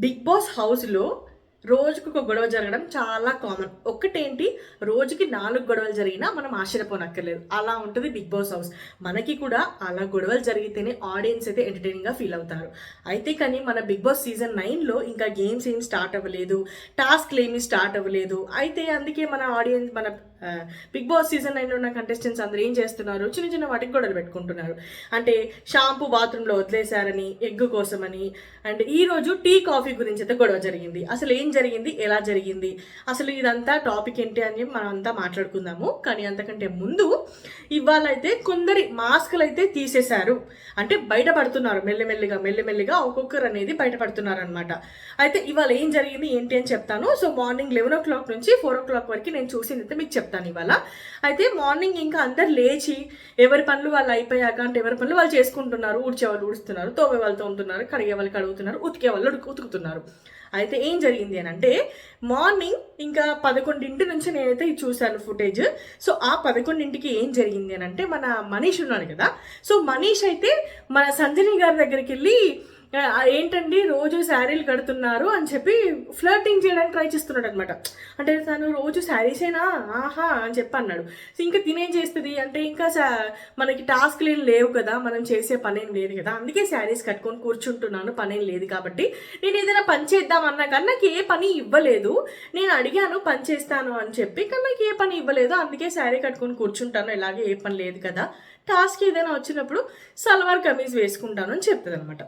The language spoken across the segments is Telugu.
బిగ్ బాస్ హౌస్లో రోజుకు ఒక గొడవ జరగడం చాలా కామన్. ఒక్కటేంటి, రోజుకి 4 గొడవలు జరిగినా మనం ఆశ్చర్యపోనక్కర్లేదు. అలా ఉంటుంది బిగ్ బాస్ హౌస్. మనకి కూడా అలా గొడవలు జరిగితేనే ఆడియన్స్ అయితే ఎంటర్టైనింగ్గా ఫీల్ అవుతారు. అయితే కానీ మన బిగ్ బాస్ సీజన్ 9లో ఇంకా గేమ్స్ ఏమి స్టార్ట్ అవ్వలేదు, టాస్క్లు ఏమి స్టార్ట్ అవ్వలేదు. అయితే అందుకే మన ఆడియన్స్ మన బిగ్ బాస్ సీజన్ 9లో ఉన్న కంటెస్టెంట్స్ అందరూ ఏం చేస్తున్నారు, చిన్న చిన్న వాటికి గొడవలు పెట్టుకుంటున్నారు. అంటే షాంపూ బాత్రూంలో వదిలేశారని, ఎగ్ కోసమని. అండ్ ఈరోజు టీ కాఫీ గురించి అయితే గొడవ జరిగింది. అసలు ఏం జరిగింది, ఎలా జరిగింది, అసలు ఇదంతా టాపిక్ ఏంటి అని మనం అంతా మాట్లాడుకుందాము. కానీ అంతకంటే ముందు ఇవాళ అయితే కొందరి మాస్కులు అయితే తీసేశారు. అంటే బయటపడుతున్నారు, మెల్లిమెల్లిగా ఒక్కొక్కరు అనేది బయటపడుతున్నారు అనమాట. అయితే ఇవాళ ఏం జరిగింది ఏంటి అని చెప్తాను. సో మార్నింగ్ 11 o'clock నుంచి 4 o'clock వరకు నేను చూసింది అయితే మీకు చెప్తాను ఇవాళ. అయితే మార్నింగ్ ఇంకా అందరు లేచి ఎవరి పనులు వాళ్ళు అయిపోయాక, అంటే ఎవరి పనులు వాళ్ళు చేసుకుంటున్నారు. ఊడ్చే వాళ్ళు ఊడుస్తున్నారు, తోమే వాళ్ళు తోముతున్నారు, కడిగే వాళ్ళు కడుగుతున్నారు, ఉతికే వాళ్ళు ఉతుకుతున్నారు. అయితే ఏం జరిగింది అని అంటే, మార్నింగ్ ఇంకా 11 నుంచి నేనైతే ఇది చూశాను ఫుటేజ్. సో ఆ 11కి ఏం జరిగింది అని అంటే, మన మనీష్ ఉన్నాడు కదా, సో మనీష్ అయితే మన సంజని గారి దగ్గరికి వెళ్ళి ఏంటండి రోజు శారీలు కడుతున్నారు అని చెప్పి ఫ్లర్టింగ్ చేయడానికి ట్రై చేస్తున్నాడు అనమాట. అంటే తను రోజు శారీసేనా ఆహా అని చెప్పి అన్నాడు. ఇంకా తినేం చేస్తుంది అంటే, ఇంకా మనకి టాస్క్లు ఏం లేవు కదా, మనం చేసే పనేం లేదు కదా, అందుకే శారీస్ కట్టుకొని కూర్చుంటున్నాను, పనేం లేదు కాబట్టి. నేను ఏదైనా పని చేద్దామన్నా కానీ నాకు ఏ పని ఇవ్వలేదు. నేను అడిగాను పని చేస్తాను అని చెప్పి, కానీ నాకు ఏ పని ఇవ్వలేదు, అందుకే శారీ కట్టుకొని కూర్చుంటాను, ఇలాగే ఏ పని లేదు కదా, టాస్క్ ఏదైనా వచ్చినప్పుడు సల్వార్ కమీజ్ వేసుకుంటాను అని చెప్తుంది అనమాట.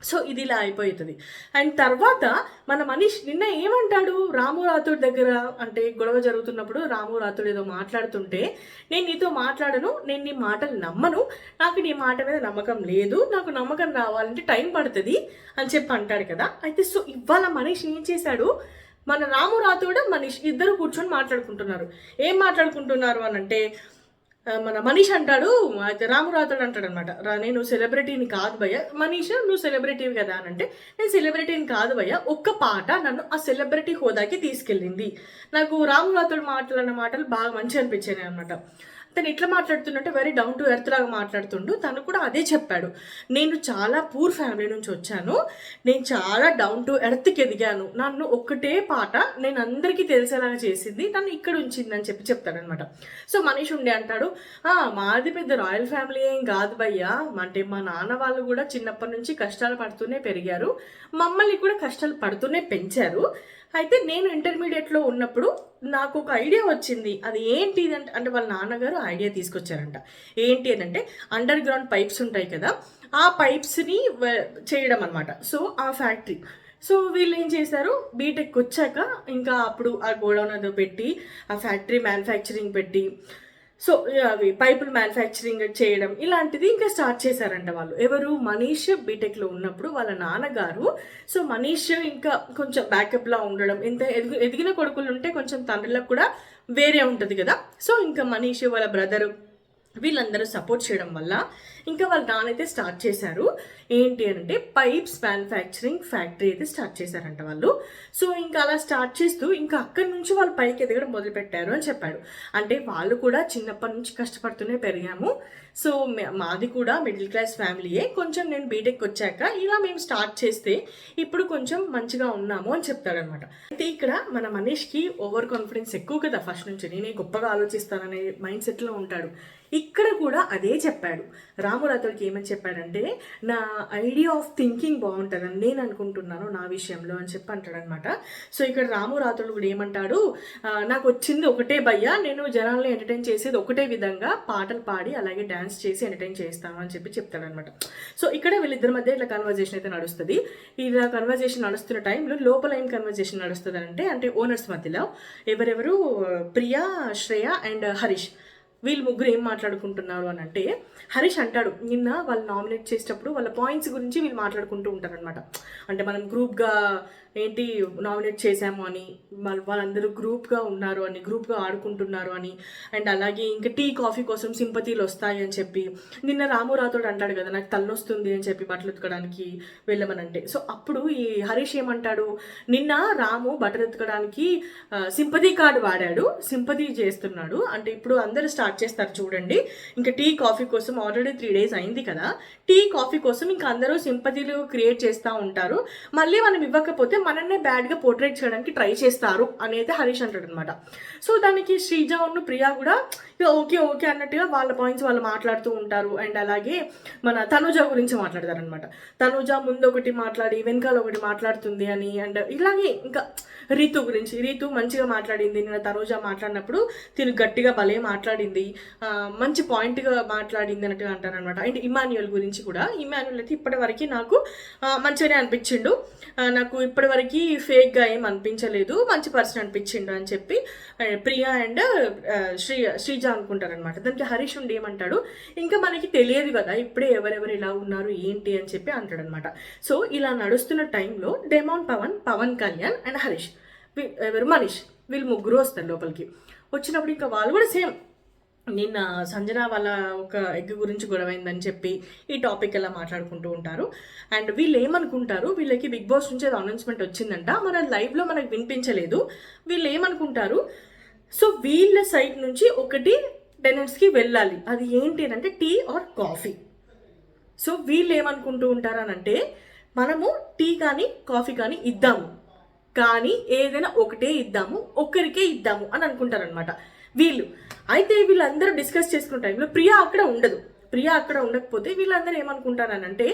సో ఇది ఇలా అయిపోతుంది. అండ్ తర్వాత మన మనీష్ నిన్న ఏమంటాడు, రాము రాథోడ్ దగ్గర, అంటే గొడవ జరుగుతున్నప్పుడు రాము రాథోడ్ ఏదో మాట్లాడుతుంటే, నేను నీతో మాట్లాడను, నేను నీ మాటలు నమ్మను, నాకు నీ మాట మీద నమ్మకం లేదు, నాకు నమ్మకం రావాలంటే టైం పడుతుంది అని చెప్పి అంటాడు కదా. అయితే సో ఇవాళ మనీష్ ఏం చేశాడు, మన రాము రాథోడ్ మనీష్ ఇద్దరు కూర్చొని మాట్లాడుకుంటున్నారు. ఏం మాట్లాడుకుంటున్నారు అని అంటే, మన మనీష్ అంటాడు, అయితే రాము రాథోడ్ అంటాడు అనమాట, నేను సెలబ్రిటీని కాదు భయ్య. మనీష్ నువ్వు సెలబ్రిటీవి కదా అని అంటే, నేను సెలబ్రిటీని కాదు భయ్య, ఒక్క పాట నన్ను ఆ సెలబ్రిటీ హోదాకి తీసుకెళ్ళింది. నాకు రాము రాథోడ్ మాటలన్న మాటలు బాగా మంచి అనిపించాయి అనమాట. తను ఎట్లా మాట్లాడుతుందంటే వెరీ డౌన్ టు ఎర్త్ లాగా మాట్లాడుతుండు. తను కూడా అదే చెప్పాడు, నేను చాలా పూర్ ఫ్యామిలీ నుంచి వచ్చాను, నేను చాలా డౌన్ టు ఎర్త్కి ఎదిగాను, నన్ను ఒక్కటే పాట నేను అందరికీ తెలిసేలాగా చేసింది, నన్ను ఇక్కడ ఉంచిందని చెప్పి చెప్తాడనమాట. సో మనీష్ ఉండే అంటాడు, మాది పెద్ద రాయల్ ఫ్యామిలీ ఏం కాదు భయ్యా, అంటే మా నాన్న వాళ్ళు కూడా చిన్నప్పటి నుంచి కష్టాలు పడుతూనే పెరిగారు, మమ్మల్ని కూడా కష్టాలు పడుతూనే పెంచారు. అయితే నేను ఇంటర్మీడియట్లో ఉన్నప్పుడు నాకు ఒక ఐడియా వచ్చింది. అది ఏంటి అంటే వాళ్ళ నాన్నగారు ఐడియా తీసుకొచ్చారంట. ఏంటి అని అంటే, అండర్ గ్రౌండ్ పైప్స్ ఉంటాయి కదా, ఆ పైప్స్ని చేయడం అనమాట. సో ఆ ఫ్యాక్టరీ, సో వీళ్ళు ఏం చేశారు, బీటెక్ వచ్చాక ఇంకా అప్పుడు ఆ గోడౌన్ అదో పెట్టి, ఆ ఫ్యాక్టరీ మ్యానుఫ్యాక్చరింగ్ పెట్టి, సో అవి పైపులు మ్యానుఫ్యాక్చరింగ్ చేయడం ఇలాంటిది ఇంకా స్టార్ట్ చేశారంట వాళ్ళు. ఎవరు, మనీష్ బీటెక్లో ఉన్నప్పుడు వాళ్ళ నాన్నగారు. సో మనీష్ ఇంకా కొంచెం బ్యాకప్లా ఉండడం, ఇంత ఎదిగిన కొడుకులు ఉంటే కొంచెం తండ్రులకు కూడా వేరే ఉంటుంది కదా. సో ఇంకా మనీష్ వాళ్ళ బ్రదరు వీళ్ళందరూ సపోర్ట్ చేయడం వల్ల ఇంకా వాళ్ళ నాన్నైతే స్టార్ట్ చేశారు. ఏంటి అంటే పైప్స్ మ్యానుఫ్యాక్చరింగ్ ఫ్యాక్టరీ అయితే స్టార్ట్ చేశారంట వాళ్ళు. సో ఇంకా అలా స్టార్ట్ చేస్తూ ఇంకా అక్కడి నుంచి వాళ్ళు పైకి ఎదగడం మొదలుపెట్టారు అని చెప్పాడు. అంటే వాళ్ళు కూడా చిన్నప్పటి నుంచి కష్టపడుతూనే పెరిగాము, సో మాది కూడా మిడిల్ క్లాస్ ఫ్యామిలీయే, కొంచెం నేను బీటెక్ వచ్చాక ఇలా మేము స్టార్ట్ చేస్తే ఇప్పుడు కొంచెం మంచిగా ఉన్నాము అని చెప్తాడనమాట. అయితే ఇక్కడ మన మనీష్కి ఓవర్ కాన్ఫిడెన్స్ ఎక్కువ కదా, ఫస్ట్ నుంచి నేనే గొప్పగా ఆలోచిస్తాననే మైండ్ సెట్లో ఉంటాడు. ఇక్కడ కూడా అదే చెప్పాడు. రాము రాథోడ్కి ఏమని చెప్పాడంటే, నా ఐడియా ఆఫ్ థింకింగ్ బాగుంటుందని నేను అనుకుంటున్నాను నా విషయంలో అని చెప్పి అంటాడనమాట. సో ఇక్కడ రాము రాథోడ్ కూడా ఏమంటాడు, నాకు వచ్చింది ఒకటే భయ్య, నేను జనాల్ని ఎంటర్టైన్ చేసేది ఒకటే విధంగా, పాటలు పాడి అలాగే డ్యాన్స్ చేసి ఎంటర్టైన్ చేస్తాను అని చెప్పి చెప్తాడనమాట. సో ఇక్కడ వీళ్ళిద్దరి మధ్య ఇట్లా కన్వర్జేషన్ అయితే నడుస్తుంది. ఇలా కన్వర్జేషన్ నడుస్తున్న టైంలో లోపల ఏం కన్వర్జేషన్ నడుస్తుంది అంటే ఓనర్స్ మధ్యలో ఎవరెవరు, ప్రియా, శ్రేయ అండ్ హరీష్, వీళ్ళు ముగ్గురు ఏం మాట్లాడుకుంటున్నారు అని అంటే, హరీష్ అంటాడు, నిన్న వాళ్ళు నామినేట్ చేసేటప్పుడు వాళ్ళ పాయింట్స్ గురించి వీళ్ళు మాట్లాడుకుంటూ ఉంటారనమాట. అంటే మనం గ్రూప్గా ఏంటి నామినేట్ చేశాము అని, వాళ్ళందరూ గ్రూప్గా ఉన్నారు అని, గ్రూప్గా ఆడుకుంటున్నారు అని, అండ్ అలాగే ఇంకా టీ కాఫీ కోసం సింపతీలు వస్తాయి అని చెప్పి. నిన్న రాము రాథోడ్ అంటాడు కదా, నాకు తలనొస్తుంది అని చెప్పి బట్టలు ఉతకడానికి వెళ్ళమనంటే, సో అప్పుడు ఈ హరీష్ ఏమంటాడు, నిన్న రాము బట్టలు ఉతకడానికి సింపతీ కార్డు వాడాడు, సింపతీ చేస్తున్నాడు, అంటే ఇప్పుడు అందరూ స్టార్ట్ స్టార్ట్ చేస్తారు చూడండి. ఇంకా టీ కాఫీ కోసం ఆల్రెడీ 3 days అయింది కదా, టీ కాఫీ కోసం ఇంకా అందరూ సింపతిలు క్రియేట్ చేస్తూ ఉంటారు. మళ్ళీ మనం ఇవ్వకపోతే మనల్నే బ్యాడ్గా పోర్ట్రేట్ చేయడానికి ట్రై చేస్తారు అనేది హరీష్ అంటాడు అనమాట. సో దానికి శ్రీజ ఉన్న ప్రియా కూడా ఓకే ఓకే అన్నట్టుగా వాళ్ళ పాయింట్స్ వాళ్ళు మాట్లాడుతూ ఉంటారు. అండ్ అలాగే మన తనుజ గురించి మాట్లాడతారు అనమాట. తనుజ ముందు ఒకటి మాట్లాడి వెనకాల ఒకటి మాట్లాడుతుంది అని. అండ్ ఇలాగే ఇంకా రీతు గురించి, రీతు మంచిగా మాట్లాడింది నిన్న తనుజ మాట్లాడినప్పుడు, తిను గట్టిగా భలే మాట్లాడింది, మంచి పాయింట్గా మాట్లాడింది అన్నట్టుగా అంటారు అనమాట. అండ్ ఇమాన్యుయల్ గురించి కూడా, ఇమాన్యుయల్ అయితే ఇప్పటివరకు నాకు మంచిగానే అనిపించిండు, నాకు ఇప్పటివరకు ఫేక్గా ఏం అనిపించలేదు, మంచి పర్సన్ అనిపించిండు అని చెప్పి ప్రియా అండ్ శ్రీజ అనుకుంటారనమాట. దానికి హరీష్ ఉండి ఏమంటాడు, ఇంకా మనకి తెలియదు కదా ఇప్పుడే ఎవరెవరు ఇలా ఉన్నారు ఏంటి అని చెప్పి అంటాడనమాట. సో ఇలా నడుస్తున్న టైంలో డెమాన్ పవన్ కళ్యాణ్ అండ్ హరీష్, ఎవరు మనీష్, వీళ్ళు ముగ్గురు వస్తారు లోపలికి. వచ్చినప్పుడు ఇంకా వాళ్ళు కూడా సేమ్ నిన్న సంజన వాళ్ళ ఒక ఎగ్ గురించి గొడవైందని చెప్పి ఈ టాపిక్ ఎలా మాట్లాడుకుంటూ ఉంటారు. అండ్ వీళ్ళు ఏమనుకుంటారు, వీళ్ళకి బిగ్ బాస్ నుంచి ఏదో అనౌన్స్మెంట్ వచ్చిందంట, మన లైవ్లో మనకు వినిపించలేదు. వీళ్ళు ఏమనుకుంటారు, సో వీళ్ళ సైడ్ నుంచి ఒకటి టెనెంట్స్కి వెళ్ళాలి, అది ఏంటి అంటే టీ ఆర్ కాఫీ. సో వీళ్ళు ఏమనుకుంటూ ఉంటారనంటే మనము టీ కానీ కాఫీ కానీ ఇద్దాము, కానీ ఏదైనా ఒకటే ఇద్దాము, ఒక్కరికే ఇద్దాము అని అనుకుంటారనమాట వీళ్ళు. అయితే వీళ్ళందరూ డిస్కస్ చేసుకున్న టైంలో ప్రియా అక్కడ ఉండదు. ప్రియా అక్కడ ఉండకపోతే వీళ్ళందరూ ఏమనుకుంటారనంటే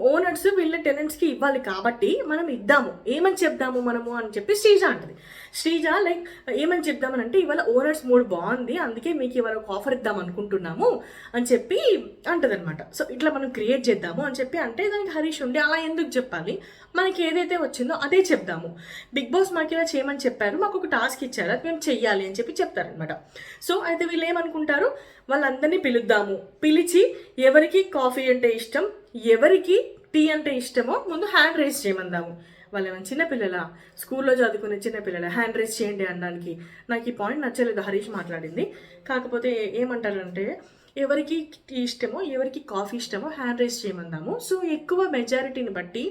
ఓనర్స్ వీళ్ళ టెనెంట్స్కి ఇవ్వాలి కాబట్టి మనం ఇద్దాము, ఏమని చెప్దాము మనము అని చెప్పి శ్రీజ అంటది. శ్రీజ లైక్ ఏమని చెప్దామనంటే ఇవాళ ఓనర్స్ మూడ్ బాగుంది, అందుకే మీకు ఇవాళ ఒక ఆఫర్ ఇద్దాం అనుకుంటున్నాము అని చెప్పి అంటది అనమాట. సో ఇట్లా మనం క్రియేట్ చేద్దాము అని చెప్పి అంటే దానికి హరీష్ ఉండి అలా ఎందుకు చెప్పాలి, మనకి ఏదైతే వచ్చిందో అదే చెప్దాము, బిగ్ బాస్ మాకు ఇలా చేయమని చెప్పారు, మాకు ఒక టాస్క్ ఇచ్చారు, అది మేము చెయ్యాలి అని చెప్పి చెప్తారనమాట. సో అయితే వీళ్ళు ఏమనుకుంటారు, వాళ్ళందరినీ పిలుద్దాము, పిలిచి ఎవరికి కాఫీ అంటే ఇష్టం, ఎవరికి టీ అంటే ఇష్టమో ముందు హ్యాండ్ రైజ్ చేయమందాము. వాళ్ళు ఏమైనా చిన్నపిల్లల, స్కూల్లో చదువుకునే చిన్నపిల్లల హ్యాండ్ రైజ్ చేయండి అనడానికి. నాకు ఈ పాయింట్ నచ్చలేదు హరీష్ మాట్లాడింది. కాకపోతే ఏమంటారంటే ఎవరికి టీ ఇష్టమో ఎవరికి కాఫీ ఇష్టమో హ్యాండ్ రైజ్ చేయమందాము. సో ఎక్కువ మెజారిటీని బట్టి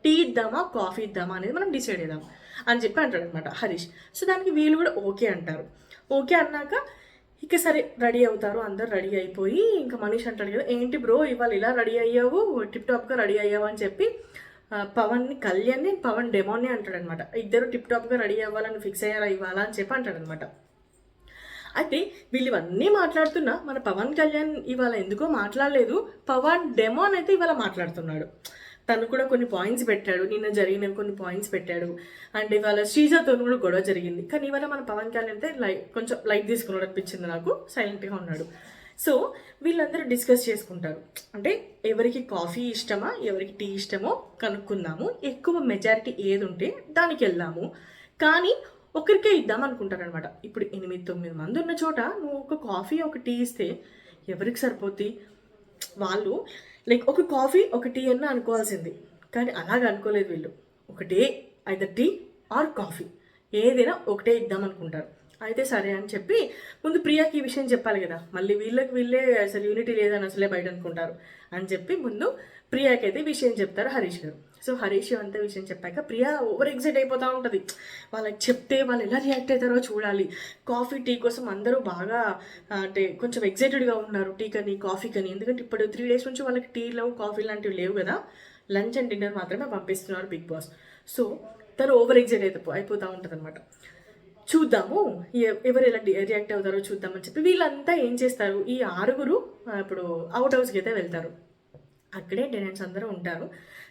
టీ ఇద్దామా కాఫీ ఇద్దామా అనేది మనం డిసైడ్ చేద్దాం అని చెప్పి అంటాడు అనమాట హరీష్. సో దానికి వీళ్ళు కూడా ఓకే అంటారు. ఓకే అన్నాక ఇక సరే రెడీ అవుతారు, అందరు రెడీ అయిపోయి ఇంకా మనీష్ అంటాడు కదా, ఏంటి బ్రో ఇవాళ ఇలా రెడీ అయ్యావు, టిప్ టాప్గా రెడీ అయ్యావు అని చెప్పి కళ్యాణ్ని పవన్ డెమాన్ని అంటాడనమాట. ఇద్దరు టిప్ టాప్గా రెడీ అవ్వాలని ఫిక్స్ అయ్యారా ఇవాళ అని చెప్పి అంటాడనమాట. అయితే వీళ్ళు ఇవన్నీ మాట్లాడుతున్నా మన పవన్ కళ్యాణ్ ఇవాళ ఎందుకో మాట్లాడలేదు, పవన్ డెమాన్ అయితే ఇవాళ మాట్లాడుతున్నాడు. తను కూడా కొన్ని పాయింట్స్ పెట్టాడు, నిన్న జరిగిన కొన్ని పాయింట్స్ పెట్టాడు. అండ్ ఇవాళ శ్రీజతో కూడా గొడవ జరిగింది, కానీ ఇవాళ మన పవన్ కళ్యాణ్ అయితే కొంచెం లైట్ తీసుకున్నాడు అనిపించింది నాకు, సైలెంట్గా ఉన్నాడు. సో వీళ్ళందరూ డిస్కస్ చేసుకుంటారు, అంటే ఎవరికి కాఫీ ఇష్టమా ఎవరికి టీ ఇష్టమో కనుక్కుందాము, ఎక్కువ మెజారిటీ ఏది ఉంటే దానికి వెళ్దాము, కానీ ఒకరికే ఇద్దాం అనుకుంటారనమాట. ఇప్పుడు 8-9 మంది ఉన్న చోట నువ్వు ఒక కాఫీ ఒక టీ ఇస్తే ఎవరికి సరిపోద్ది, వాళ్ళు లైక్ ఒక కాఫీ ఒక టీ అన్న అనుకోవాల్సింది, కానీ అలాగ అనుకోలేదు వీళ్ళు. ఒకటే ఐదర్ టీ ఆర్ కాఫీ ఏదైనా ఒకటే ఇద్దాం అనుకుంటారు. అయితే సరే అని చెప్పి ముందు ప్రియాకి ఈ విషయం చెప్పాలి కదా, మళ్ళీ వీళ్ళే అసలు యూనిటీ లేదని అసలే బయట అనుకుంటారు అని చెప్పి ముందు ప్రియాకి అయితే విషయం చెప్తారు హరీష్ గారు. సో హరీష్ అంతా విషయం చెప్పాక ప్రియా ఓవర్ ఎక్సైట్ అయిపోతూ ఉంటుంది. వాళ్ళకి చెప్తే వాళ్ళు ఎలా రియాక్ట్ అవుతారో చూడాలి. కాఫీ టీ కోసం అందరూ బాగా అంటే కొంచెం ఎక్సైటెడ్గా ఉన్నారు, టీ కానీ కాఫీ కానీ. ఎందుకంటే ఇప్పుడు 3 days నుంచి వాళ్ళకి టీలు కాఫీ లాంటివి లేవు కదా, లంచ్ అండ్ డిన్నర్ మాత్రమే పంపిస్తున్నారు బిగ్ బాస్. సో తను ఓవర్ ఎక్సైట్ అయిపోతూ ఉంటుంది అనమాట. చూద్దాము ఎవరు ఎలా రియాక్ట్ అవుతారో చూద్దామని చెప్పి వీళ్ళంతా ఏం చేస్తారు, ఈ 6 ఇప్పుడు అవుట్ హౌస్కి అయితే వెళ్తారు. అక్కడే టెనెంట్స్ అందరూ ఉంటారు.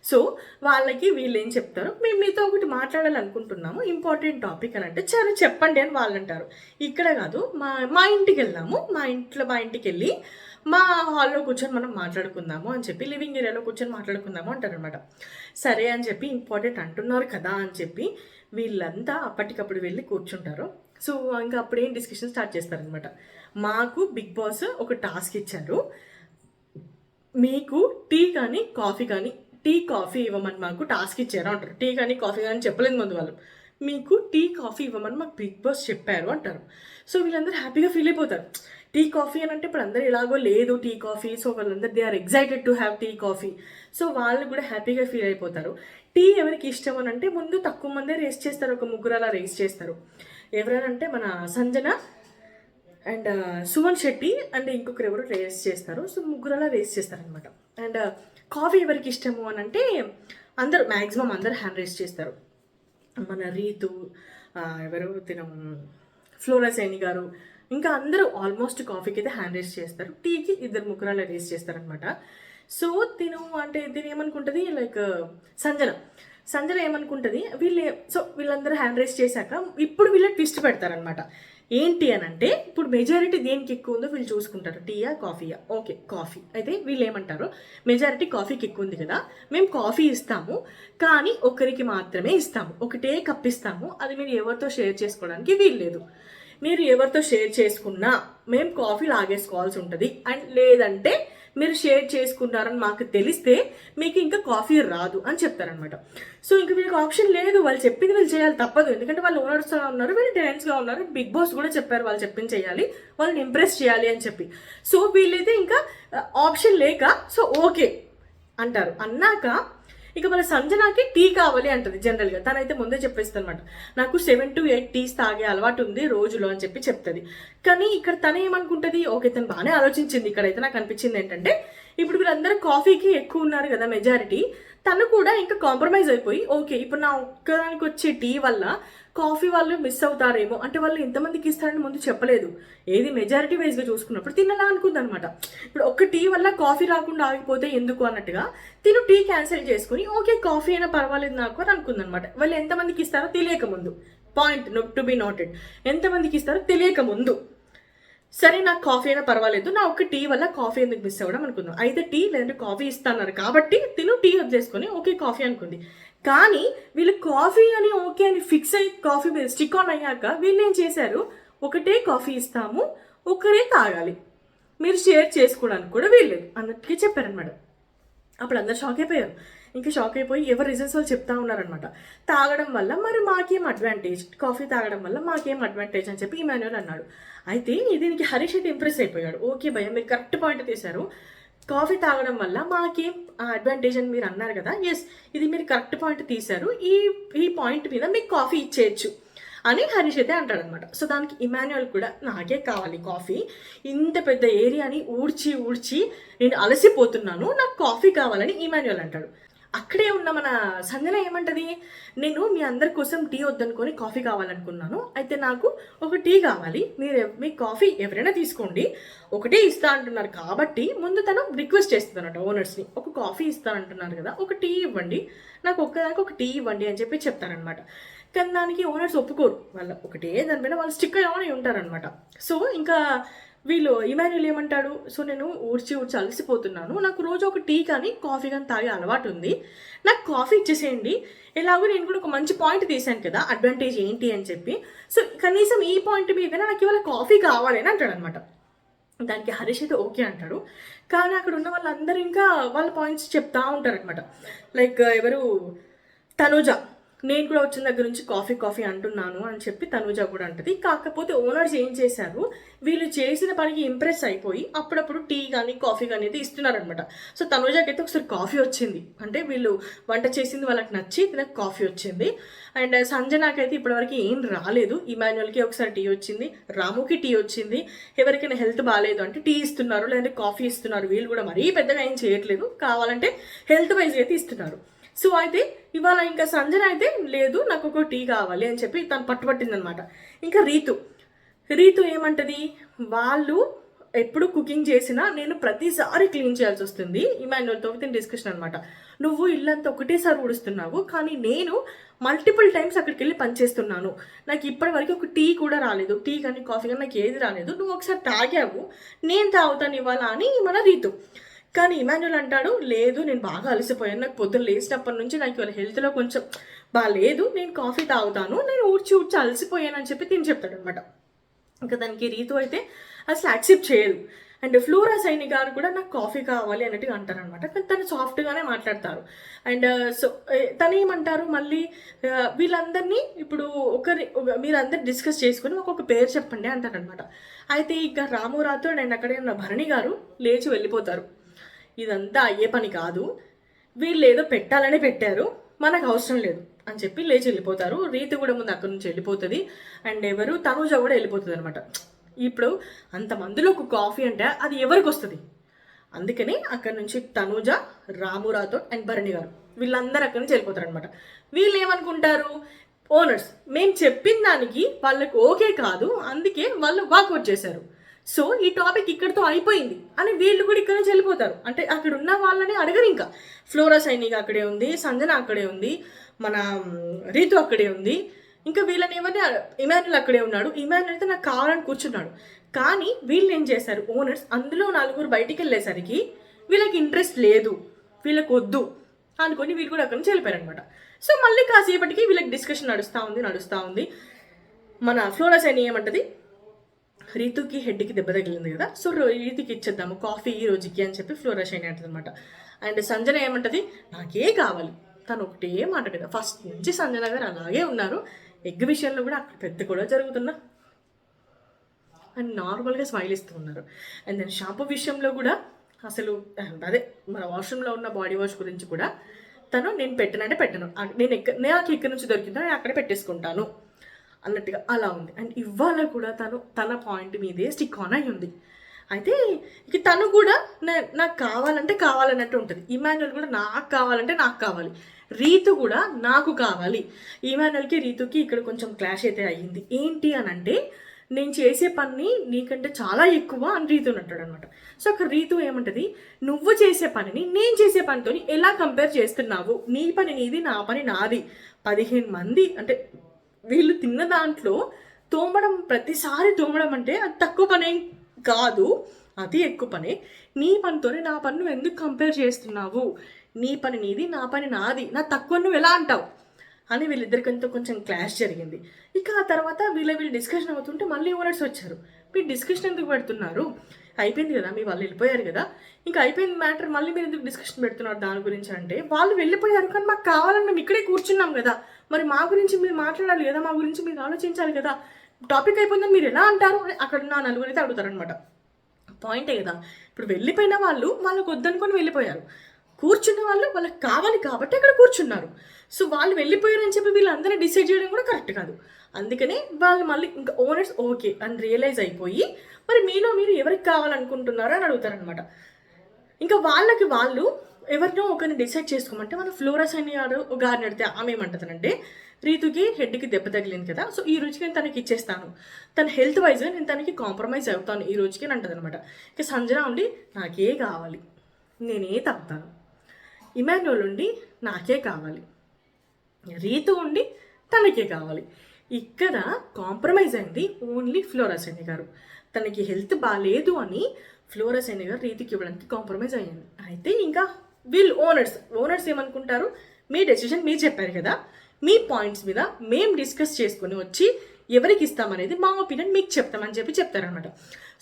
సో వాళ్ళకి వీళ్ళు ఏం చెప్తారు, మేము మీతో ఒకటి మాట్లాడాలనుకుంటున్నాము, ఇంపార్టెంట్ టాపిక్ అని అంటే సరే చెప్పండి అని వాళ్ళు అంటారు. ఇక్కడ కాదు మా ఇంటికి వెళ్దాము, మా ఇంటికి వెళ్ళి మా హాల్లో కూర్చొని మనం మాట్లాడుకుందాము అని చెప్పి, లివింగ్ ఏరియాలో కూర్చొని మాట్లాడుకుందాము అంటారనమాట. సరే అని చెప్పి ఇంపార్టెంట్ అంటున్నారు కదా అని చెప్పి వీళ్ళంతా అప్పటికప్పుడు వెళ్ళి కూర్చుంటారు. సో ఇంకా అప్పుడేం డిస్కషన్ స్టార్ట్ చేస్తారనమాట. మాకు బిగ్ బాస్ ఒక టాస్క్ ఇచ్చారు, మీకు టీ కానీ కాఫీ కానీ, టీ కాఫీ ఇవ్వమని మాకు టాస్క్ ఇచ్చారు అంటారు. టీ కానీ కాఫీ కానీ చెప్పలేదు ముందు వాళ్ళు, మీకు టీ కాఫీ ఇవ్వమని మాకు బిగ్ బాస్ చెప్పారు అంటారు. సో వీళ్ళందరూ హ్యాపీగా ఫీల్ అయిపోతారు. టీ కాఫీ అని అంటే ఇప్పుడు అందరూ ఎలాగో లేదు టీ కాఫీ, సో వాళ్ళందరూ they are excited to have tea coffee. So వాళ్ళు కూడా హ్యాపీగా ఫీల్ అయిపోతారు. టీ ఎవరికి ఇష్టం అని అంటే ముందు తక్కువ మందే రేస్ చేస్తారు, ఒక 3 అలా రేస్ చేస్తారు. ఎవరైనా అంటే మన సంజన అండ్ సుమన్ శెట్టి అండ్ ఇంకొకరు ఎవరు రేస్ చేస్తారు. సో ముగ్గురు అలా రేస్ చేస్తారనమాట. అండ్ కాఫీ ఎవరికి ఇష్టము అని అంటే అందరూ మ్యాక్సిమం అందరు హ్యాండ్ రేస్ చేస్తారు. మన రీతు, ఎవరు తిన ఫ్లోరా సైని గారు, ఇంకా అందరూ ఆల్మోస్ట్ కాఫీకి అయితే హ్యాండ్ రేస్ చేస్తారు. టీకి ఇద్దరు ముగ్గురు అలా రేస్ చేస్తారనమాట. సో దీని ఏమనుకుంటుంది, లైక్ సంజన ఏమనుకుంటుంది, వీళ్ళందరూ హ్యాండ్ రేస్ చేశాక ఇప్పుడు వీళ్ళకి ట్విస్ట్ పెడతారనమాట. ఏంటి అని అంటే ఇప్పుడు మెజారిటీ దేనికి ఎక్కువ ఉందో వీళ్ళు చూసుకుంటారు, టీయా కాఫీయా. ఓకే కాఫీ అయితే వీళ్ళు ఏమంటారు, మెజారిటీ కాఫీకి ఎక్కువ ఉంది కదా, మేము కాఫీ ఇస్తాము కానీ ఒకరికి మాత్రమే ఇస్తాము, ఒకటే కప్ ఇస్తాము, అది మీరు ఎవరితో షేర్ చేసుకోవడానికి వీల్లేదు. మీరు ఎవరితో షేర్ చేసుకున్నా మేము కాఫీ లాగేసుకోవాల్సి ఉంటుంది. అండ్ లేదంటే మీరు షేర్ చేసుకున్నారని మాకు తెలిస్తే మీకు ఇంకా కాఫీ రాదు అని చెప్తారనమాట. సో ఇంక వీళ్ళకి ఆప్షన్ లేదు, వాళ్ళు చెప్పింది వీళ్ళు చేయాలి, తప్పదు. ఎందుకంటే వాళ్ళు ఓనర్స్గా ఉన్నారు, వీళ్ళు టెనెంట్స్గా ఉన్నారు. బిగ్ బాస్ కూడా చెప్పారు వాళ్ళు చెప్పింది చేయాలి, వాళ్ళని ఇంప్రెస్ చేయాలి అని చెప్పి. సో వీళ్ళైతే ఇంకా ఆప్షన్ లేక సో ఓకే అంటారు. అన్నాక ఇక మన సంజనాకి టీ కావాలి అంటది. జనరల్గా తనైతే ముందే చెప్పేస్తుంది అనమాట, నాకు 7 to 8 టీస్ తాగే అలవాటు ఉంది రోజులో అని చెప్పి చెప్తుంది. కానీ ఇక్కడ తను ఏమనుకుంటుంది, ఓకే తను బాగానే ఆలోచించింది. ఇక్కడైతే నాకు అనిపించింది ఏంటంటే ఇప్పుడు వీళ్ళందరూ కాఫీకి ఎక్కువ ఉన్నారు కదా మెజారిటీ, తను కూడా ఇంకా కాంప్రమైజ్ అయిపోయి ఓకే ఇప్పుడు నా ఒక్కదానికి వచ్చే టీ వల్ల కాఫీ వాళ్ళు మిస్ అవుతారేమో, అంటే వాళ్ళు ఎంతమందికి ఇస్తారని ముందు చెప్పలేదు, ఏది మెజారిటీ వైజ్గా చూసుకున్నప్పుడు తినలా అనుకుంది అనమాట. ఇప్పుడు ఒక్క టీ వల్ల కాఫీ రాకుండా ఆగిపోతే ఎందుకు అన్నట్టుగా తిను టీ క్యాన్సిల్ చేసుకుని ఓకే కాఫీ అయినా పర్వాలేదు నాకు అని అనుకుంది అనమాట. వాళ్ళు ఎంతమందికి ఇస్తారో తెలియక ముందు, పాయింట్ టు బి నోటెడ్, ఎంతమందికి ఇస్తారో తెలియక ముందు సరే నాకు కాఫీ అయినా పర్వాలేదు, నా ఒక్క టీ వల్ల కాఫీ ఎందుకు మిస్ అవ్వడం అనుకుందాం. అయితే టీ లేదంటే కాఫీ ఇస్తాన్నారు కాబట్టి తిను టీ వదిలేసుకొని ఓకే కాఫీ అనుకుంది. కానీ వీళ్ళు కాఫీ అని ఓకే అని ఫిక్స్ అయ్యి కాఫీ మీద స్టిక్ ఆన్ అయ్యాక వీళ్ళు ఏం చేశారు, ఒకటే కాఫీ ఇస్తాము ఒకరే తాగాలి, మీరు షేర్ చేసుకోవడానికి కూడా వీల్లేదు అన్నట్టుగా చెప్పారనమాట. అప్పుడు అందరు షాక్ అయిపోయారు. ఇంకా షాక్ అయిపోయి ఎవరు రీజన్స్ వాళ్ళు చెప్తా ఉన్నారనమాట. తాగడం వల్ల మరి మాకేం అడ్వాంటేజ్, కాఫీ తాగడం వల్ల మాకేం అడ్వాంటేజ్ అని చెప్పి ఇమాన్యుయల్ అన్నాడు. అయితే దీనికి హరీష్ అయితే ఇంప్రెస్ అయిపోయాడు. ఓకే భయ్య మీరు కరెక్ట్ పాయింట్ తీశారు, కాఫీ తాగడం వల్ల మాకేం అడ్వాంటేజ్ అని మీరు అన్నారు కదా, ఎస్ ఇది మీరు కరెక్ట్ పాయింట్ తీశారు, ఈ పాయింట్ మీద మీకు కాఫీ ఇచ్చేయచ్చు అని హరీష్ అయితే అంటాడనమాట. సో దానికి ఇమాన్యుయల్ కూడా నాకే కావాలి కాఫీ, ఇంత పెద్ద ఏరియాని ఊడ్చి నేను అలసిపోతున్నాను, నాకు కాఫీ కావాలని ఇమాన్యుయల్ అంటాడు. అక్కడే ఉన్న మన సంజన ఏమంటది, నేను మీ అందరి కోసం టీ వద్దనుకొని కాఫీ కావాలనుకున్నాను, అయితే నాకు ఒక టీ కావాలి, మీ కాఫీ ఎవరైనా తీసుకోండి, ఒకటే ఇస్తా అంటున్నారు కాబట్టి ముందు తను రిక్వెస్ట్ చేస్తుందన్నమాట ఓనర్స్ని, ఒక కాఫీ ఇస్తానంటున్నారు కదా ఒక టీ ఇవ్వండి, నాకు ఒక్కదానికి ఒక టీ ఇవ్వండి అని చెప్పి చెప్తారనమాట. కానీ దానికి ఓనర్స్ ఒప్పుకోరు, వాళ్ళ ఒకటే దానిపైన వాళ్ళు స్టిక్ అయ్యి ఉంటారనమాట. సో ఇంకా వీళ్ళు ఇమాన్యుయల్ ఏమంటాడు, సో నేను ఊడ్చి అలసిపోతున్నాను, నాకు రోజు ఒక టీ కానీ కాఫీ కానీ తాగే అలవాటు ఉంది, నాకు కాఫీ ఇచ్చేసేయండి, ఎలాగో నేను కూడా ఒక మంచి పాయింట్ తీశాను కదా అడ్వాంటేజ్ ఏంటి అని చెప్పి, సో కనీసం ఈ పాయింట్ మీద నాకు ఇవాళ కాఫీ కావాలి అని అంటాడు అనమాట. దానికి హరీష్ అయితే ఓకే అంటాడు. కానీ అక్కడ ఉన్న వాళ్ళందరూ ఇంకా వాళ్ళ పాయింట్స్ చెప్తా ఉంటారు అనమాట. లైక్ ఎవరు తనూజ, నేను కూడా వచ్చిన దగ్గర నుంచి కాఫీ అంటున్నాను అని చెప్పి తనూజ కూడా అంటది. కాకపోతే ఓనర్స్ ఏం చేశారు, వీళ్ళు చేసిన పనికి ఇంప్రెస్ అయిపోయి అప్పుడప్పుడు టీ కానీ కాఫీ కానీ అయితే ఇస్తున్నారనమాట. సో తనూజకి అయితే ఒకసారి కాఫీ వచ్చింది, అంటే వీళ్ళు వంట చేసింది వాళ్ళకి నచ్చి నాకు కాఫీ వచ్చింది. అండ్ సంజనాకైతే ఇప్పటివరకు ఏం రాలేదు, ఇమాన్యుయల్కి ఒకసారి టీ వచ్చింది, రాముకి టీ వచ్చింది, ఎవరికైనా హెల్త్ బాగాలేదు అంటే టీ ఇస్తున్నారు, లేదంటే కాఫీ ఇస్తున్నారు. వీళ్ళు కూడా మరీ పెద్దగా ఏం చేయట్లేదు, కావాలంటే హెల్త్ వైజ్ అయితే ఇస్తున్నారు. సో అయితే ఇవాళ ఇంకా సంజన అయితే లేదు నాకు ఒక టీ కావాలి అని చెప్పి తను పట్టుబట్టిందనమాట. ఇంకా రీతు ఏమంటది, వాళ్ళు ఎప్పుడు కుకింగ్ చేసినా నేను ప్రతిసారి క్లీన్ చేయాల్సి వస్తుంది, ఇమాన్యుయల్తో విత్ డిస్కషన్ అనమాట. నువ్వు ఇల్లంతా ఒకటేసారి ఊడుస్తున్నావు, కానీ నేను మల్టిపుల్ టైమ్స్ అక్కడికి వెళ్ళి పనిచేస్తున్నాను, నాకు ఇప్పటి వరకు ఒక టీ కూడా రాలేదు, టీ కానీ కాఫీ కానీ నాకు ఏది రాలేదు, నువ్వు ఒకసారి తాగావు నేను తాగుతాను ఇవాళ అని మన రీతు. కానీ ఇమాన్యుయల్ అంటాడు, లేదు నేను బాగా అలసిపోయాను, నాకు పొద్దున్న లేచినప్పటి నుంచి నాకు ఇవాళ హెల్త్లో కొంచెం బాగాలేదు, నేను కాఫీ తాగుతాను, నేను ఊడ్చి అలసిపోయాను అని చెప్పి తిని చెప్తాడు అనమాట. ఇంకా దానికి రీతు అయితే అసలు యాక్సెప్ట్ చేయదు. అండ్ ఫ్లోరా సైని గారు కూడా నాకు కాఫీ కావాలి అన్నట్టుగా అంటారనమాట. కానీ తను సాఫ్ట్గానే మాట్లాడతారు. అండ్ సో తను ఏమంటారు మళ్ళీ, వీళ్ళందరినీ ఇప్పుడు మీరందరు డిస్కస్ చేసుకుని ఒక్కొక్క పేరు చెప్పండి అంటారనమాట. అయితే ఇక రాము రాథోడ్ అండ్ అక్కడే ఉన్న భరణి గారు లేచి వెళ్ళిపోతారు. ఇదంతా అయ్యే పని కాదు, వీళ్ళు ఏదో పెట్టాలనే పెట్టారు, మనకు అవసరం లేదు అని చెప్పి లేచి వెళ్ళిపోతారు. రీతి కూడా ముందు అక్కడి నుంచి వెళ్ళిపోతుంది. అండ్ ఎవరు తనూజ కూడా వెళ్ళిపోతుంది అనమాట. ఇప్పుడు అంతమందిలో ఒక కాఫీ అంటే అది ఎవరికి వస్తుంది? అందుకని అక్కడ నుంచి తనూజ, రాము రాథోడ్ అండ్ భరణి గారు వీళ్ళందరూ అక్కడి నుంచి వెళ్ళిపోతారు అనమాట. వీళ్ళు ఏమనుకుంటారు, ఓనర్స్ మేము చెప్పిన దానికి వాళ్ళకి ఓకే కాదు, అందుకే వాళ్ళు వాకౌట్ చేశారు, సో ఈ టాపిక్ ఇక్కడితో అయిపోయింది అని వీళ్ళు కూడా ఇక్కడ నుంచి వెళ్ళిపోతారు. అంటే అక్కడ ఉన్న వాళ్ళని అడగరు. ఇంకా ఫ్లోరా సైనిక అక్కడే ఉంది, సంజన అక్కడే ఉంది, మన రీతు అక్కడే ఉంది, ఇంకా వీళ్ళని ఎవరిని ఇమాన్యుల్ అక్కడే ఉన్నాడు. ఇమాన్యుల్ అయితే నాకు కావాలని కూర్చున్నాడు. కానీ వీళ్ళు ఏం చేశారు, ఓనర్స్ అందులో 4 బయటికి వెళ్ళేసరికి వీళ్ళకి ఇంట్రెస్ట్ లేదు, వీళ్ళకి వద్దు అనుకొని వీళ్ళు కూడా అక్కడి నుంచి వెళ్ళిపోయారు అనమాట. సో మళ్ళీ కాసేపటికి వీళ్ళకి డిస్కషన్ నడుస్తూ ఉంది. మన ఫ్లోరా సైని ఏమంటది, రీతుకి హెడ్కి దెబ్బ తగిలింది కదా, సో రీతుకి ఇచ్చేద్దాము కాఫీ ఈ రోజుకి అని చెప్పి ఫ్లోరా షైని అంటది అనమాట. అండ్ సంజన ఏమంటది, నాకే కావాలి. తను ఒకటే మాట కదా, ఫస్ట్ నుంచి సంజన గారు అలాగే ఉన్నారు. ఎగ్ విషయంలో కూడా అక్కడ పెద్ద కూడా జరుగుతున్నా అండ్ నార్మల్గా స్మైల్ ఇస్తూ ఉన్నారు. అండ్ దెన్ షాంపూ విషయంలో కూడా అసలు అదే మన వాష్రూమ్లో ఉన్న బాడీ వాష్ గురించి కూడా తను నేను పెట్టనంటే పెట్టను, నాకు ఎక్కడి నుంచి దొరికిందో నేను అక్కడే పెట్టేసుకుంటాను అన్నట్టుగా అలా ఉంది. అండ్ ఇవాళ కూడా తన పాయింట్ మీదే స్టిక్ ఆన్ అయి ఉంది. అయితే ఇక తను కూడా నాకు కావాలంటే కావాలన్నట్టు ఉంటుంది. ఇమాన్యుల్ కూడా నాకు కావాలంటే నాకు కావాలి, రీతు కూడా నాకు కావాలి. ఇమాన్యుల్కి రీతుకి ఇక్కడ కొంచెం క్లాష్ అయితే అయ్యింది. ఏంటి అని అంటే, నేను చేసే పని నీకంటే చాలా ఎక్కువ అని రీతు అంటాడు అనమాట. సో అక్కడ రీతు ఏమంటది, నువ్వు చేసే పనిని నేను చేసే పనితో ఎలా కంపేర్ చేస్తున్నావు? నీ పని నీది, నా పని నాది. 15 మంది అంటే వీళ్ళు తిన్న దాంట్లో తోమడం, ప్రతిసారి తోమడం అంటే అది తక్కువ పని కాదు, అది ఎక్కువ పనే. నీ పనితోనే నా పని నువ్వు ఎందుకు కంపేర్ చేస్తున్నావు? నీ పని నీది, నా పని నాది, నా తక్కువ నువ్వు ఎలా అంటావు అని వీళ్ళిద్దరికంతా కొంచెం క్లాష్ జరిగింది. ఇక ఆ తర్వాత వీళ్ళు డిస్కషన్ అవుతుంటే మళ్ళీ ఓనర్స్ వచ్చారు. మీరు డిస్కషన్ ఎందుకు పెడుతున్నారు? అయిపోయింది కదా, మీ వాళ్ళు వెళ్ళిపోయారు కదా, ఇంకా అయిపోయింది మ్యాటర్, మళ్ళీ మీరు ఎందుకు డిస్కషన్ పెడుతున్నారు దాని గురించి అంటే, వాళ్ళు వెళ్ళిపోయారు కానీ మాకు కావాలని మేము ఇక్కడే కూర్చున్నాం కదా, మరి మా గురించి మీరు మాట్లాడాలి కదా, మా గురించి మీరు ఆలోచించాలి కదా, టాపిక్ అయిపోయిందని మీరు ఎలా అంటారు అని అక్కడ నా 4 అయితే అడుగుతారనమాట. పాయింటే కదా, ఇప్పుడు వెళ్ళిపోయిన వాళ్ళు వాళ్ళకు వద్దనుకొని వెళ్ళిపోయారు, కూర్చున్న వాళ్ళు వాళ్ళకి కావాలి కాబట్టి అక్కడ కూర్చున్నారు. సో వాళ్ళు వెళ్ళిపోయారని చెప్పి వీళ్ళందరూ డిసైడ్ చేయడం కూడా కరెక్ట్ కాదు. అందుకనే వాళ్ళు మళ్ళీ ఇంకా ఓనర్స్ ఓకే అని రియలైజ్ అయిపోయి, మరి మీలో మీరు ఎవరికి కావాలనుకుంటున్నారో అని అడుగుతారనమాట. ఇంకా వాళ్ళు ఎవరినో ఒకరిని డిసైడ్ చేసుకోమంటే మన ఫ్లోరా సైని గారిని అడిగితే ఆమె ఏమంటుందంటే, రీతుకి హెడ్కి దెబ్బ తగిలింది కదా, సో ఈ రోజుకి నేను తనకి ఇచ్చేస్తాను, తన హెల్త్ వైజ్ నేను తనకి కాంప్రమైజ్ అవుతాను ఈ రోజుకి అని అంటుంది అనమాట. ఇక సంజన ఉండి నాకే కావాలి, నేనే తాగుతాను. ఇమాన్యుల్ ఉండి నాకే కావాలి, రీతు ఉండి తనకే కావాలి. ఇక్కడ కాంప్రమైజ్ అయింది ఓన్లీ ఫ్లోరా సైని గారు. తనకి హెల్త్ బాగాలేదు అని ఫ్లోరా సైని గారు రీతికి ఇవ్వడానికి కాంప్రమైజ్ అయ్యింది. అయితే ఇంకా వీళ్ళు ఓనర్స్ ఏమనుకుంటారు, మీ డెసిషన్ మీరు చెప్పారు కదా, మీ పాయింట్స్ మీద మేము డిస్కస్ చేసుకుని వచ్చి ఎవరికి ఇస్తామనేది మా ఒపీనియన్ మీకు చెప్తామని చెప్పి చెప్తారనమాట.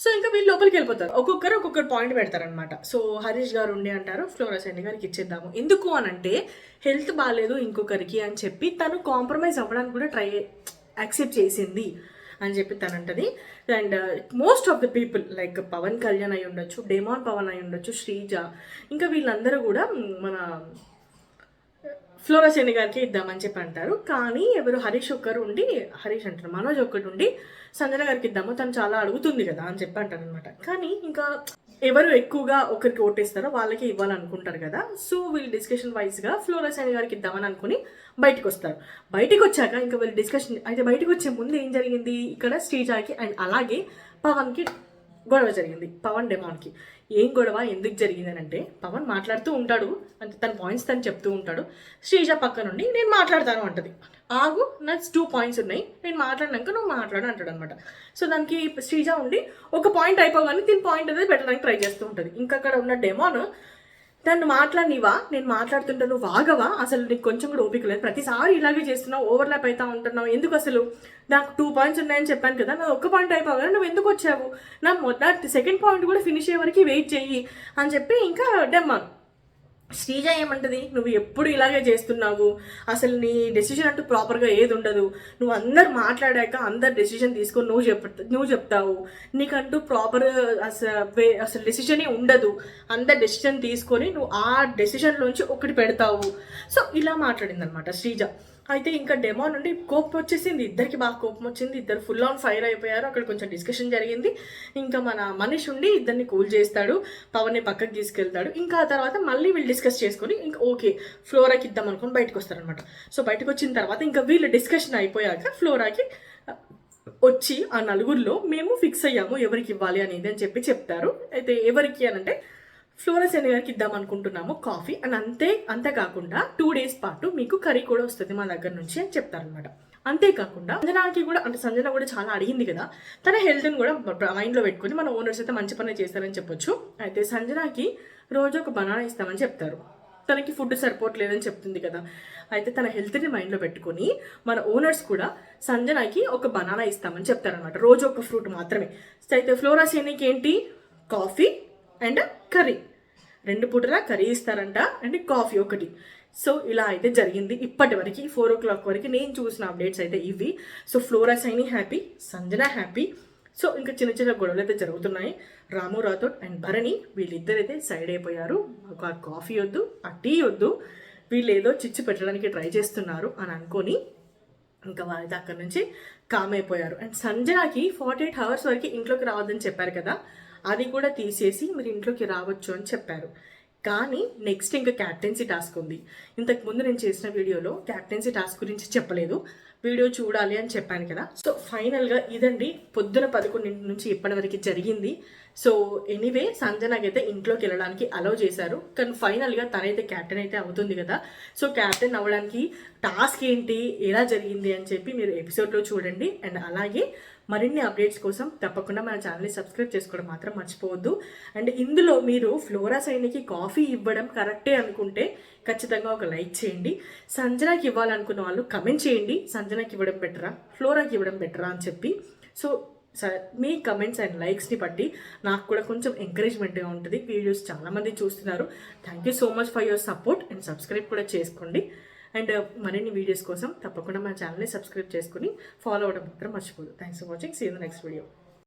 సో ఇంకా వీళ్ళు లోపలికి వెళ్ళిపోతారు, ఒక్కొక్కరు పాయింట్ పెడతారనమాట. సో హరీష్ గారు ఉండి అంటారు ఫ్లోరా సైని గారికి ఇచ్చేద్దాము, ఎందుకు అని అంటే హెల్త్ బాగాలేదు ఇంకొకరికి అని చెప్పి తను కాంప్రమైజ్ అవ్వడానికి కూడా యాక్సెప్ట్ చేసింది అని చెప్పి తనంటది. And most of the people like Pawan Kalyan అయి ఉండొచ్చు, డేమాన్ పవన్ అయి ఉండొచ్చు, శ్రీజ, ఇంకా వీళ్ళందరూ కూడా మన ఫ్లోరా సైని గారికి ఇద్దామని చెప్పి అంటారు. కానీ ఎవరు హరీష్ అంటారు, మనోజ్ ఒక్కటి ఉండి సంజన గారికి ఇద్దాము, తను చాలా అడుగుతుంది కదా అని చెప్పి అంటారు అనమాట. కానీ ఇంకా ఎవరు ఎక్కువగా ఒకరికి ఓటేస్తారో వాళ్ళకి ఇవ్వాలనుకుంటారు కదా, సో వీళ్ళు డిస్కషన్ వైజ్గా ఫ్లోరా సైని గారికి ఇద్దామని అనుకుని బయటకు వస్తారు. బయటకు వచ్చాక ఇంకా వీళ్ళు డిస్కషన్ అయితే బయటకు వచ్చే ముందు ఏం జరిగింది, ఇక్కడ శ్రీజాకి అండ్ అలాగే పవన్కి గొడవ జరిగింది. పవన్ డెమాన్కి ఏం గొడవ ఎందుకు జరిగింది అని అంటే, పవన్ మాట్లాడుతూ ఉంటాడు, అంటే తన పాయింట్స్ తను చెప్తూ ఉంటాడు, శ్రీజ పక్క నుండి నేను మాట్లాడతాను అంటది. ఆగు, నాకు 2 పాయింట్స్ ఉన్నాయి, నేను మాట్లాడినాక నువ్వు మాట్లాడు అంటాడు అనమాట. సో దానికి శ్రీజ ఉండి ఒక పాయింట్ అయిపోగానే దీని పాయింట్ అనేది పెట్టడానికి ట్రై చేస్తూ ఉంటుంది. ఇంకా అక్కడ ఉన్న డెమాన్, నన్ను మాట్లాడినివా, నేను మాట్లాడుతుంటే నువ్వు వాగవా, అసలు నీకు కొంచెం కూడా ఓపిక లేదు, ప్రతిసారి ఇలాగే చేస్తున్నావు, ఓవర్లాప్ అవుతా ఉంటున్నావు, ఎందుకు అసలు నాకు 2 పాయింట్స్ ఉన్నాయని చెప్పాను కదా, నా 1 పాయింట్ అయిపోగా నువ్వు ఎందుకు వచ్చావు, నా సెకండ్ పాయింట్ కూడా ఫినిష్ అయ్యే వరకు వెయిట్ చెయ్యి అని చెప్పి ఇంకా డెమాన్ శ్రీజ ఏమంటది, నువ్వు ఎప్పుడు ఇలాగే చేస్తున్నావు, అసలు నీ డెసిషన్ అంటూ ప్రాపర్గా ఏది ఉండదు, నువ్వు అందరు మాట్లాడాక అందరు డెసిషన్ తీసుకొని నువ్వు చెప్తావు, నీకంటూ ప్రాపర్ అసలు డెసిషనే ఉండదు, అందరు డెసిషన్ తీసుకొని నువ్వు ఆ డెసిషన్లోంచి ఒకటి పెడతావు. సో ఇలా మాట్లాడింది అనమాట శ్రీజ. అయితే ఇంకా డెమో నుండి కోపం వచ్చేసింది, ఇద్దరికి బాగా కోపం వచ్చింది, ఇద్దరు ఫుల్ ఆన్ ఫైర్ అయిపోయారు. అక్కడ కొంచెం డిస్కషన్ జరిగింది. ఇంకా మన మనిషి ఉండి ఇద్దరిని కూల్ చేస్తాడు, పవన్ని పక్కకి తీసుకెళ్తాడు. ఇంకా ఆ తర్వాత మళ్ళీ వీళ్ళు డిస్కస్ చేసుకొని ఇంకా ఓకే ఫ్లోరాకి ఇద్దాం అనుకొని బయటకు వస్తారనమాట. సో బయటకు వచ్చిన తర్వాత ఇంకా వీళ్ళు డిస్కషన్ అయిపోయాక ఫ్లోరాకి వచ్చి ఆ నలుగురిలో మేము ఫిక్స్ అయ్యాము ఎవరికి ఇవ్వాలి అనేది అని చెప్పి చెప్తారు. అయితే ఎవరికి అని అంటే ఫ్లోరసెన్ గారికి ఇద్దాం అనుకుంటున్నాము కాఫీ అండ్ అంతేకాకుండా 2 days పాటు మీకు కర్రీ కూడా వస్తుంది మా దగ్గర నుంచి అని చెప్తారనమాట. అంతేకాకుండా సంజనాకి కూడా, అంటే సంజన కూడా చాలా అడిగింది కదా, తన హెల్త్ని కూడా మైండ్లో పెట్టుకుని మన ఓనర్స్ అయితే మంచి పని చేస్తారని చెప్పొచ్చు. అయితే సంజనాకి రోజు ఒక బనానా ఇస్తామని చెప్తారు. తనకి ఫుడ్ సరిపోవట్లేదని చెప్తుంది కదా, అయితే తన హెల్త్ని మైండ్లో పెట్టుకుని మన ఓనర్స్ కూడా సంజనాకి ఒక బనానా ఇస్తామని చెప్తారనమాట, రోజు ఒక ఫ్రూట్ మాత్రమే. అయితే ఫ్లోరసెన్కి ఏంటి, కాఫీ అండ్ కర్రీ, 2 పూటలా కర్రీ ఇస్తారంట అండ్ కాఫీ ఒకటి. సో ఇలా అయితే జరిగింది ఇప్పటి వరకు 4 o'clock వరకు నేను చూసిన అప్డేట్స్ అయితే ఇవి. సో ఫ్లోరసెన్ హ్యాపీ, సంజన హ్యాపీ. సో ఇంకా చిన్న చిన్న గొడవలు అయితే జరుగుతున్నాయి. రాము రాథోడ్ అండ్ భరణి వీళ్ళిద్దరైతే సైడ్ అయిపోయారు. ఒక కాఫీ వద్దు, ఆ టీ వద్దు, వీళ్ళు ఏదో చిచ్చు పెట్టడానికి ట్రై చేస్తున్నారు అని అనుకొని ఇంకా వాళ్ళైతే అక్కడి నుంచి కామ్ అయిపోయారు. అండ్ సంజనకి 48 hours వరకు ఇంట్లోకి రావద్దని చెప్పారు కదా, అది కూడా తీసేసి మీరు ఇంట్లోకి రావచ్చు అని చెప్పారు. కానీ నెక్స్ట్ ఇంకా క్యాప్టెన్సీ టాస్క్ ఉంది. ఇంతకుముందు నేను చేసిన వీడియోలో క్యాప్టెన్సీ టాస్క్ గురించి చెప్పలేదు, వీడియో చూడాలి అని చెప్పాను కదా. సో ఫైనల్గా ఇదండి పొద్దున 11 నుంచి ఇప్పటివరకు జరిగింది. సో ఎనీవే సంజనకైతే ఇంట్లోకి వెళ్ళడానికి అలౌ చేశారు, కానీ ఫైనల్గా తనైతే క్యాప్టెన్ అయితే అవుతుంది కదా. సో క్యాప్టెన్ అవ్వడానికి టాస్క్ ఏంటి, ఎలా జరిగింది అని చెప్పి మీరు ఎపిసోడ్లో చూడండి. అండ్ అలాగే మరిన్ని అప్డేట్స్ కోసం తప్పకుండా మన ఛానల్ని సబ్స్క్రైబ్ చేసుకోవడం మాత్రం మర్చిపోవద్దు. అండ్ ఇందులో మీరు ఫ్లోరసెన్కి కాఫీ ఇవ్వడం కరెక్టే అనుకుంటే ఖచ్చితంగా ఒక లైక్ చేయండి. సంజనాకి ఇవ్వాలనుకున్న వాళ్ళు కమెంట్ చేయండి, సంజనాకి ఇవ్వడం బెటరా ఫ్లోరాకి ఇవ్వడం బెటరా అని చెప్పి. సో మీ కమెంట్స్ అండ్ లైక్స్ని బట్టి నాకు కూడా కొంచెం ఎంకరేజ్మెంట్గా ఉంటుంది. వీడియోస్ చాలామంది చూస్తున్నారు. Thank you so much for your support and subscribe కూడా చేసుకోండి. అండ్ మరిన్ని వీడియోస్ కోసం తప్పకుండా మన ఛానల్ని సబ్స్క్రైబ్ చేసుకుని ఫాలో అవ్వడం మాత్రం మర్చిపోదు. Thanks for watching. See you in the next video.